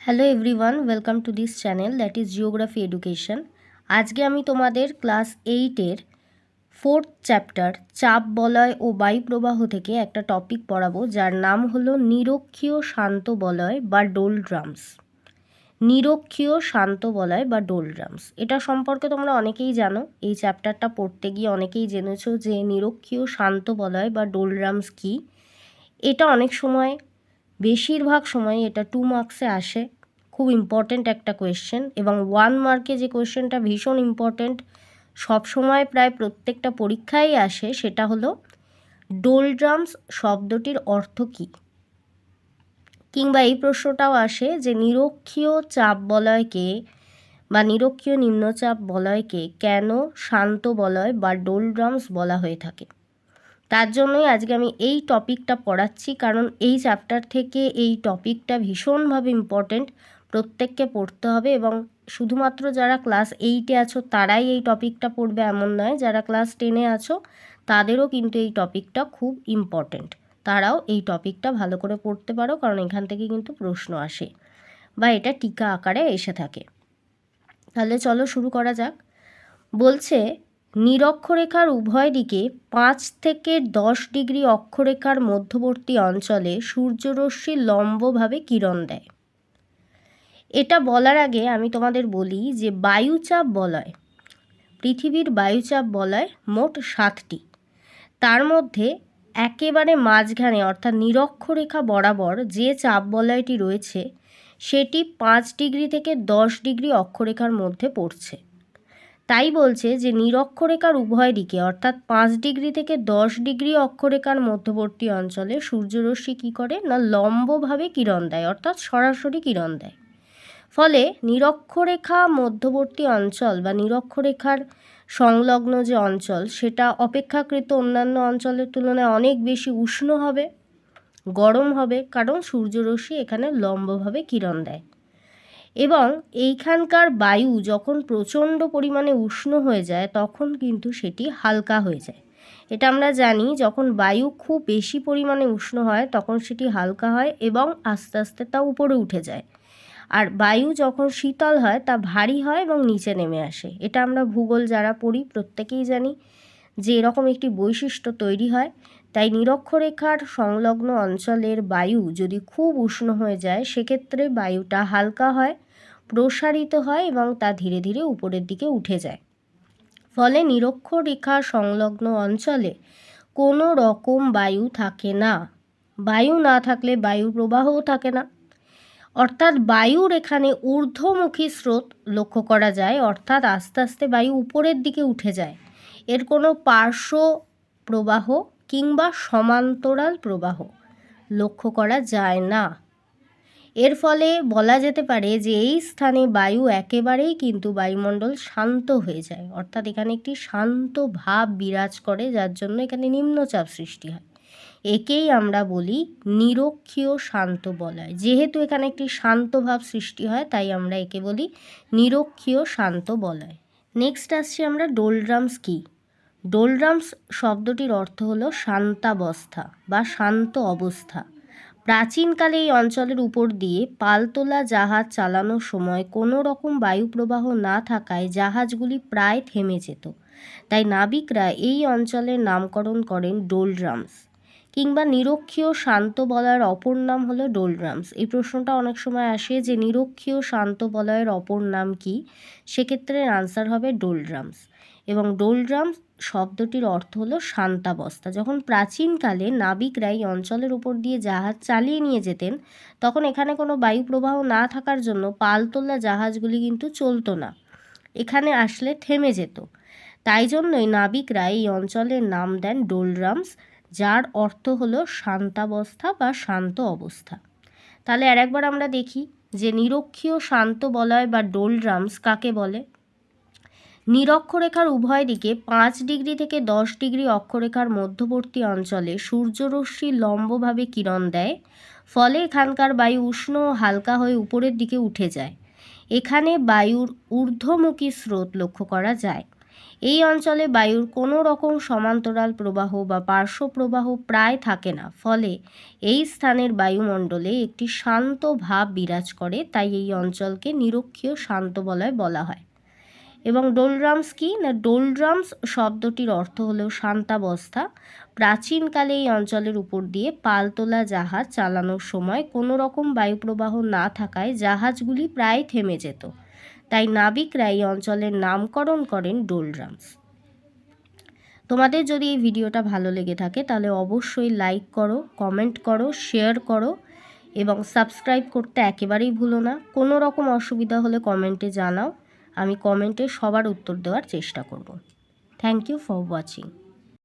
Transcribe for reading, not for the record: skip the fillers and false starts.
Hello everyone, welcome to this channel that is geography education. আজকে আমি তোমাদের class 8-এর 4th chapter চাপ বলয় ও বায়ুপ্রবাহ থেকে একটা টপিক পড়াবো, যার নাম হলো নিরক্ষীয় শান্ত বলয় বা ডোলড্রামস। নিরক্ষীয় শান্ত বলয় বা ডোলড্রামস, এটা সম্পর্কে তোমরা অনেকেই জানো। এই চ্যাপ্টারটা পড়তে গিয়ে অনেকেই জেনেছো যে নিরক্ষীয় শান্ত বলয় বা ডোলড্রামস কী। এটা অনেক সময়, বেশিরভাগ সময় এটা 2 মার্কসে আসে। খুব ইম্পর্ট্যান্ট একটা কোয়েশ্চেন, এবং 1 মার্কে যে কোয়েশ্চেনটা ভীষণ ইম্পর্ট্যান্ট, সবসময় প্রায় প্রত্যেকটা পরীক্ষায় আসে, সেটা হলো ডোলড্রামস শব্দটির অর্থ কী। কিংবা এই প্রশ্নটাও আসে যে নিরক্ষীয় চাপ বলয়কে বা নিরক্ষীয় নিম্নচাপ বলয়কে কেন শান্ত বলয় বা ডোলড্রামস বলা হয়ে থাকে। তার জন্যই আজকে আমি এই টপিকটা পড়াচ্ছি, কারণ এই চ্যাপ্টার থেকে এই টপিকটা ভীষণভাবে ইম্পর্ট্যান্ট, প্রত্যেককে পড়তে হবে। এবং শুধুমাত্র যারা ক্লাস 8-এ আছো তারাই এই টপিকটা পড়বে এমন নয়, যারা ক্লাস 10-এ আছো তাদেরও কিন্তু এই টপিকটা খুব ইম্পর্ট্যান্ট। তারাও এই টপিকটা ভালো করে পড়তে পারো, কারণ এখান থেকে কিন্তু প্রশ্ন আসে বা এটা টিকা আকারে এসে থাকে। তাহলে চলো শুরু করা যাক। বলছে, নিরক্ষরেখার উভয় দিকে 5 থেকে 10 ডিগ্রি অক্ষরেখার মধ্যবর্তী অঞ্চলে সূর্যরশ্মি লম্বভাবে কিরণ দেয়। এটা বলার আগে আমি তোমাদের বলি যে বায়ুচাপ বলয়, পৃথিবীর বায়ুচাপ বলয় মোট 7টি। তার মধ্যে একেবারে মাঝখানে অর্থাৎ নিরক্ষরেখা বরাবর যে চাপ বলয়টি রয়েছে সেটি 5 ডিগ্রি থেকে 10 ডিগ্রি অক্ষরেখার মধ্যে পড়ছে। তাই বলছে যে নিরক্ষরেখার উভয় দিকে অর্থাৎ 5 ডিগ্রি থেকে 10 ডিগ্রি অক্ষরেখার মধ্যবর্তী অঞ্চলে সূর্যরশ্মি কী করে না, লম্বভাবে কিরণ দেয়, অর্থাৎ সরাসরি কিরণ দেয়। ফলে নিরক্ষরেখা মধ্যবর্তী অঞ্চল বা নিরক্ষরেখার সংলগ্ন যে অঞ্চল, সেটা অপেক্ষাকৃত অন্যান্য অঞ্চলের তুলনায় অনেক বেশি উষ্ণ হবে, গরম হবে, কারণ সূর্যরশ্মি এখানে লম্বভাবে কিরণ দেয়। এবং এইখানকার বায়ু যখন প্রচণ্ড পরিমাণে উষ্ণ হয়ে যায় তখন কিন্তু সেটি হালকা হয়ে যায়। এটা আমরা জানি, যখন বায়ু খুব বেশি পরিমাণে উষ্ণ হয় তখন সেটি হালকা হয় এবং আস্তে আস্তে তা উপরে উঠে যায়। আর বায়ু যখন শীতল হয় তা ভারী হয় এবং নিচে নেমে আসে। এটা আমরা ভূগোল যারা পড়ি প্রত্যেকেই জানি যে এরকম একটি বৈশিষ্ট্য তৈরি হয়। তাই নিরক্ষরেখার সংলগ্ন অঞ্চলের বায়ু যদি খুব উষ্ণ হয়ে যায় সেক্ষেত্রে বায়ুটা হালকা হয়, প্রসারিত হয় এবং তা ধীরে ধীরে উপরের দিকে উঠে যায়। ফলে নিরক্ষরেখা সংলগ্ন অঞ্চলে কোনো রকম বায়ু থাকে না। বায়ু না থাকলে বায়ু প্রবাহও থাকে না, অর্থাৎ বায়ুর এখানে ঊর্ধ্বমুখী স্রোত লক্ষ্য করা যায়, অর্থাৎ আস্তে আস্তে বায়ু উপরের দিকে উঠে যায়। এর কোনো পার্শ্ব প্রবাহ কিংবা সমান্তরাল প্রবাহ লক্ষ্য করা যায় না। এর ফলে বলা যেতে পারে যে এই স্থানে বায়ু একেবারেই কিন্তু বায়ুমণ্ডল শান্ত হয়ে যায়, অর্থাৎ এখানে একটি শান্ত ভাব বিরাজ করে, যার জন্য এখানে নিম্নচাপ সৃষ্টি হয়। একেই আমরা বলি নিরক্ষীয় শান্ত বলয়। যেহেতু এখানে একটি শান্ত ভাব সৃষ্টি হয় তাই আমরা একে বলি নিরক্ষীয় শান্ত বলয়। নেক্সট আসছি আমরা ডোলড্রামস কী। ডোলড্রামস শব্দটির অর্থ হলো শান্তাবস্থা বা শান্ত অবস্থা। প্রাচীনকালে এই অঞ্চলের উপর দিয়ে পালতোলা জাহাজ চালানোর সময় কোনো রকম বায়ুপ্রবাহ না থাকায় জাহাজগুলি প্রায় থেমে যেত। তাই নাবিকরা এই অঞ্চলের নামকরণ করেন ডোলড্রামস। কিংবা নিরক্ষীয় শান্ত বলয়ের অপর নাম হলো ডোলড্রামস। এই প্রশ্নটা অনেক সময় আসে যে নিরক্ষীয় শান্ত বলয়ের অপর নাম কি, সেক্ষেত্রে আনসার হবে ডোলড্রামস। এবং ডোলড্রামস শব্দটির অর্থ হলো শান্তাবস্থা। যখন প্রাচীনকালে নাবিকরা এই অঞ্চলের উপর দিয়ে জাহাজ চালিয়ে নিয়ে যেতেন তখন এখানে কোনো বায়ু প্রবাহ না থাকার জন্য পালতোলা জাহাজগুলি কিন্তু চলতো না, এখানে আসলে থেমে যেত। তাই জন্যই নাবিকরা এই অঞ্চলের নাম দেন ডোলড্রামস, যার অর্থ হলো শান্তাবস্থা বা শান্ত অবস্থা। তাহলে আর একবার আমরা দেখি যে নিরক্ষীয় শান্ত বলয় বা ডোলড্রামস কাকে বলে। নিরক্ষরেখার উভয় দিকে 5 ডিগ্রি থেকে 10 ডিগ্রি অক্ষরেখার মধ্যবর্তী অঞ্চলে সূর্যরশ্মি লম্বভাবে কিরণ দেয়, ফলে এখানকার বায়ু উষ্ণ ও হালকা হয়ে উপরের দিকে উঠে যায়। এখানে বায়ুর ঊর্ধ্বমুখী স্রোত লক্ষ্য করা যায়। এই অঞ্চলে বায়ুর কোনো রকম সমান্তরাল প্রবাহ বা পার্শ্ব প্রবাহ প্রায় থাকে না, ফলে এই স্থানের বায়ুমণ্ডলে একটি শান্ত ভাব বিরাজ করে, তাই এই অঞ্চলকে নিরক্ষীয় শান্ত বলয় বলা হয়। এবং ডোলড্রামস কি না, ডোলড্রামস শব্দটির অর্থ হলো শান্তাবস্থা। প্রাচীনকালে এই অঞ্চলের উপর দিয়ে পালতোলা জাহাজ চালানোর সময় কোনো রকম বায়ুপ্রবাহ না থাকায় জাহাজগুলি প্রায় থেমে যেত, তাই নাবিকরা এই অঞ্চলের নামকরণ করেন ডোলড্রামস। তোমাদের যদি এই ভিডিওটা ভালো লেগে থাকে তাহলে অবশ্যই লাইক করো, কমেন্ট করো, শেয়ার করো এবং সাবস্ক্রাইব করতে একেবারেই ভুলো না। কোনো রকম অসুবিধা হলে কমেন্টে জানাও, আমি কমেন্টে সবার উত্তর দেওয়ার চেষ্টা করব। Thank you for watching.